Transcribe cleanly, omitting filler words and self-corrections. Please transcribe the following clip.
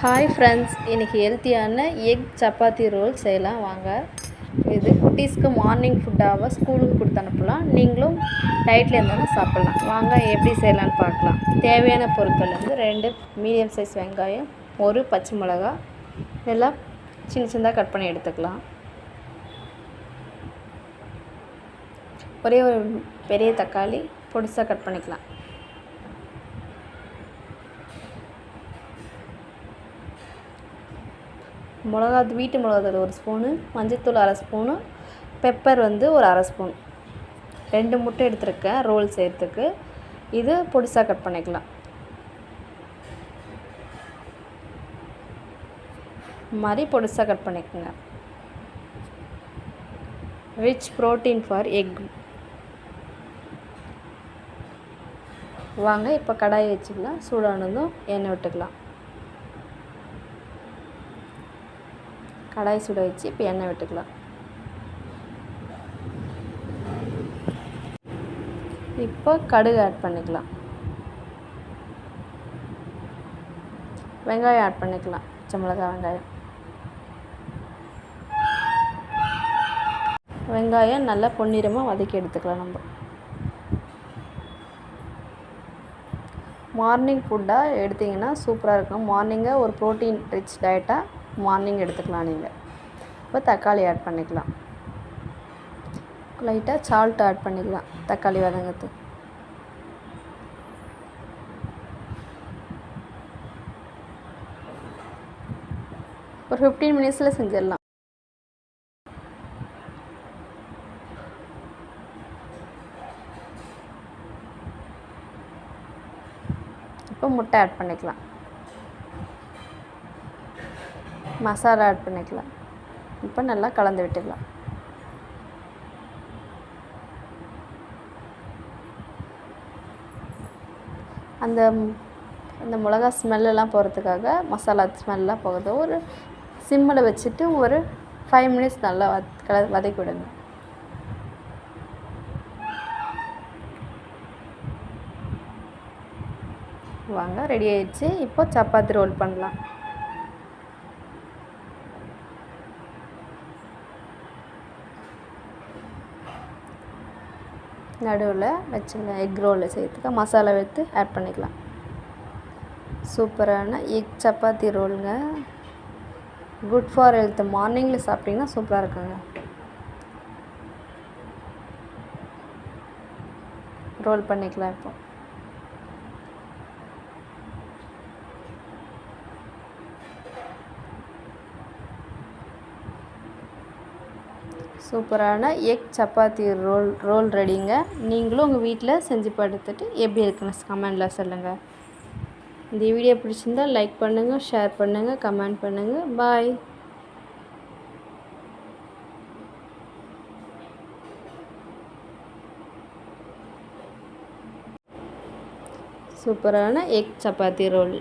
Hi friends, இன்றைக்கி ஹெல்த்தியான egg chapati role செய்யலாம் வாங்க. இது குட்டீஸ்க்கு மார்னிங் ஃபுட்டாக ஸ்கூலுக்கு கொடுத்து அனுப்பலாம். நீங்களும் டயட்டில் இருந்தாலும் சாப்பிட்லாம். வாங்க எப்படி செய்யலான்னு பார்க்கலாம். தேவையான பொருட்கள் வந்து 2 மீடியம் சைஸ் வெங்காயம், 1 பச்சை மிளகா, இதெல்லாம் சின்ன சின்னதாக கட் பண்ணி எடுத்துக்கலாம். ஒரே ஒரு பெரிய தக்காளி பொடிசாக கட் பண்ணிக்கலாம். வீட்டு மிளகாத்தூள் 1 ஸ்பூனு, மஞ்சள்தூள் 1/2 ஸ்பூனு, பெப்பர் வந்து ஒரு 1/2 ஸ்பூன், 2 முட்டை எடுத்துருக்கேன் ரோல் செய்கிறதுக்கு. இது பொடிசாக கட் பண்ணிக்கலாம். மாதிரி பொடிசாக கட் பண்ணிக்கோங்க. Rich protein for egg. வாங்க இப்போ கடாயை வச்சுக்கலாம். சூடானதும் எண்ணெய் விட்டுக்கலாம். கடாய் சுட வச்சு இப்போ எண்ணெய் விட்டுக்கலாம். இப்போ கடுகு ஆட் பண்ணிக்கலாம். வெங்காயம் ஆட் பண்ணிக்கலாம். பச்சை மிளகாய், வெங்காயம் நல்லா பொன்னிறமாக வதக்கி எடுத்துக்கலாம். நம்ம மார்னிங் ஃபுட்டாக எடுத்திங்கன்னா சூப்பராக இருக்கும். மார்னிங்கை ஒரு ப்ரோட்டீன் ரிச் டயட்டாக மார்னிங் எடுத்துக்கலாம் நீங்கள். இப்போ தக்காளி ஆட் பண்ணிக்கலாம். லைட்டாக சால்ட் ஆட் பண்ணிக்கலாம் தக்காளி வதங்கிறதுக்கு. ஒரு 15 மினிட்ஸில் செஞ்சிடலாம். இப்போ முட்டை ஆட் பண்ணிக்கலாம். மசாலா ஆட் பண்ணிக்கலாம். இப்போ நல்லா கலந்து விட்டுக்கலாம். அந்த மிளகா ஸ்மெல்லாம் போகிறதுக்காக, மசாலா ஸ்மெல்லாம் போகிறது ஒரு சிம்மில் வச்சுட்டு ஒரு 5 மினிட்ஸ் நல்லா வதக்கி விடுங்க. வாங்க ரெடி ஆயிடுச்சு. இப்போ சப்பாத்தி ரோல் பண்ணலாம். நடுவில் வச்சுங்க. எக் ரோலில் சேர்த்துக்க மசாலா எடுத்து ஆட் பண்ணிக்கலாம். சூப்பரான எக் சப்பாத்தி ரோலுங்க. Good for health. மார்னிங்கில் சாப்பிட்டிங்கன்னா சூப்பராக இருக்குங்க. ரோல் பண்ணிக்கலாம். இப்போ சூப்பரான எக் சப்பாத்தி ரோல் ரெடிங்க. நீங்களும் உங்கள் வீட்டில் செஞ்சு படுத்துட்டு எப்படி இருக்குன்னு கமெண்டில் சொல்லுங்கள். இந்த வீடியோ பிடிச்சிருந்தால் லைக் பண்ணுங்கள், ஷேர் பண்ணுங்கள், கமெண்ட் பண்ணுங்கள். பாய். சூப்பரான எக் சப்பாத்தி ரோல்.